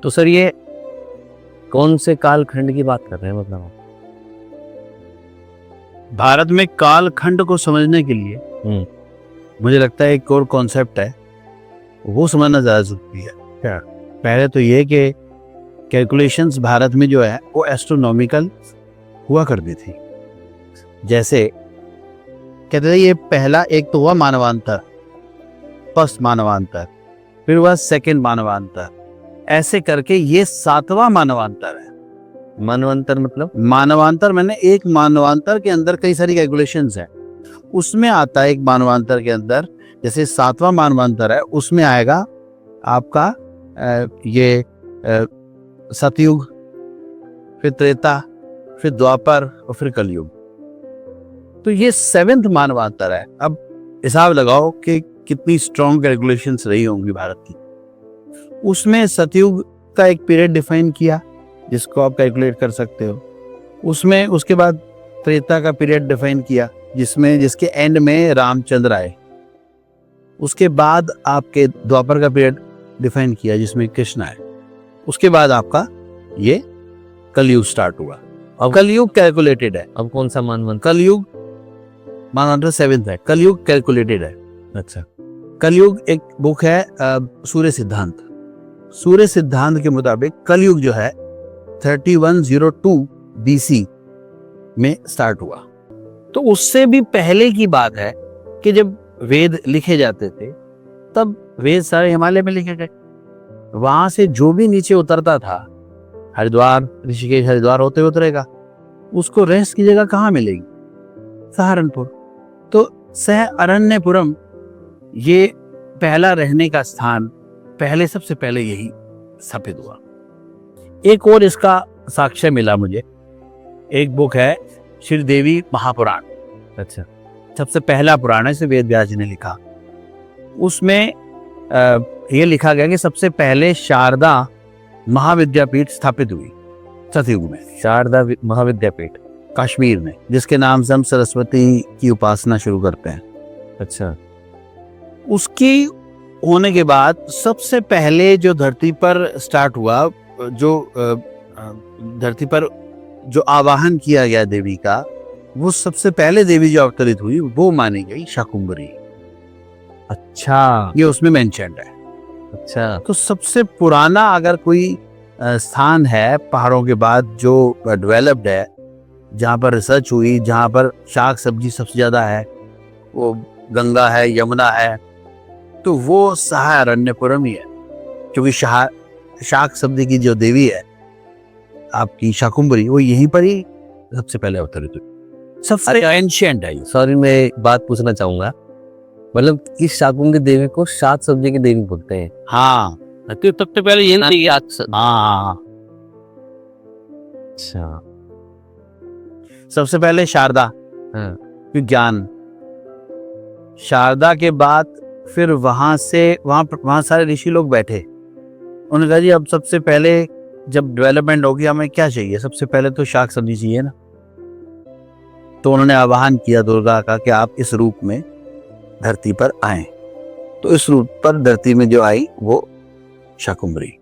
तो सर ये कौन से कालखंड की बात कर रहे हैं, मतलब आप? भारत में कालखंड को समझने के लिए मुझे लगता है एक और कॉन्सेप्ट है, वो समझना ज़्यादा जरूरी है। क्या? पहले तो ये कि कैलकुलेशंस भारत में जो है वो एस्ट्रोनॉमिकल हुआ करती थी। जैसे कहते थे ये पहला एक तो हुआ मानवांतर, फर्स्ट मानवांतर, फिर हुआ सेकंड मानवांतर, ऐसे करके ये 7वां मानवांतर है। मानवंतर मतलब? मानवांतर मैंने एक मानवांतर के अंदर कई सारी कैलकुलेशंस हैं, उसमें आता है एक मानवांतर के अंदर, जैसे 7वां मानवांतर है उसमें आएगा आपका ये सतयुग, फिर त्रेता, फिर द्वापर और फिर कलयुग। तो ये 7th मानवांतर है। अब हिसाब लगाओ कि कितनी स्ट्रॉन्ग कैलकुलेशंस रही होंगी भारत की। उसमें सतयुग का एक पीरियड डिफाइन किया जिसको आप कैलकुलेट कर सकते हो। उसमें उसके बाद त्रेता का पीरियड डिफाइन किया जिसके एंड में रामचंद्र आए। उसके बाद आपके द्वापर का पीरियड डिफाइन किया जिसमें कृष्ण आए। उसके बाद आपका ये कलयुग स्टार्ट हुआ। अब कलयुग कैलकुलेटेड है। अब कौन सा मानवंतर? कलयुग मानवंतर 7th है, कलयुग कैलकुलेटेड है। अच्छा। कलयुग एक बुक है सूर्य सिद्धांत। सूर्य सिद्धांत के मुताबिक कलयुग जो है 3102 BC में स्टार्ट हुआ। तो उससे भी पहले की बात है कि जब वेद लिखे जाते थे तब वेद सारे हिमालय में लिखे गए। वहां से जो भी नीचे उतरता था, हरिद्वार, ऋषिकेश हरिद्वार होते हुए उतरेगा, उसको रेस्ट की जगह कहाँ मिलेगी? सहारनपुर। तो सह अरण्यपुरम ये पहला रहने का स्थान सबसे पहले यही स्थापित हुआ। एक और इसका साक्ष्य मिला मुझे, एक बुक है श्रीदेवी महापुराण। अच्छा। सबसे पहला पुराण है, इसे वेद व्यास जी ने लिखा। उसमें ये लिखा गया कि सबसे पहले शारदा महाविद्यापीठ स्थापित हुई सतयुग में। शारदा महाविद्यापीठ कश्मीर में, जिसके नाम से हम सरस्वती की उपासना शुरू करते हैं। अच्छा। उसकी होने के बाद सबसे पहले जो धरती पर स्टार्ट हुआ, जो धरती पर जो आवाहन किया गया देवी का, वो सबसे पहले देवी जो अवतरित हुई वो मानी गई शाकुंभरी। अच्छा। ये उसमें मेंशन्ड है। अच्छा। तो सबसे पुराना अगर कोई स्थान है पहाड़ों के बाद जो डेवलप्ड है, जहाँ पर रिसर्च हुई, जहाँ पर शाक सब्जी सबसे ज्यादा है, वो गंगा है, यमुना है, तो वो सहारण्यपुरम ही है। क्योंकि शाक सब्जी की जो देवी है आपकी शाकुंभरी, वो यहीं पर ही सबसे पहले अवतरित हुई। सबसे एंशिएंट है। सॉरी, मैं एक बात पूछना चाहूंगा, मतलब इस शाकुंभरी देवी को शाक सब्जी की देवी बोलते हैं? हाँ, तो सबसे पहले ये ना याद। हाँ। अच्छा। सबसे पहले शारदा, हाँ। विज्ञान। शारदा के बाद फिर वहां सारे ऋषि लोग बैठे। उन्होंने कहा जी अब सबसे पहले जब डेवलपमेंट होगी हमें क्या चाहिए? सबसे पहले तो शाक सब्जी चाहिए ना। तो उन्होंने आवाहन किया दुर्गा का कि आप इस रूप में धरती पर आए। तो इस रूप पर धरती में जो आई वो शाकुंभरी।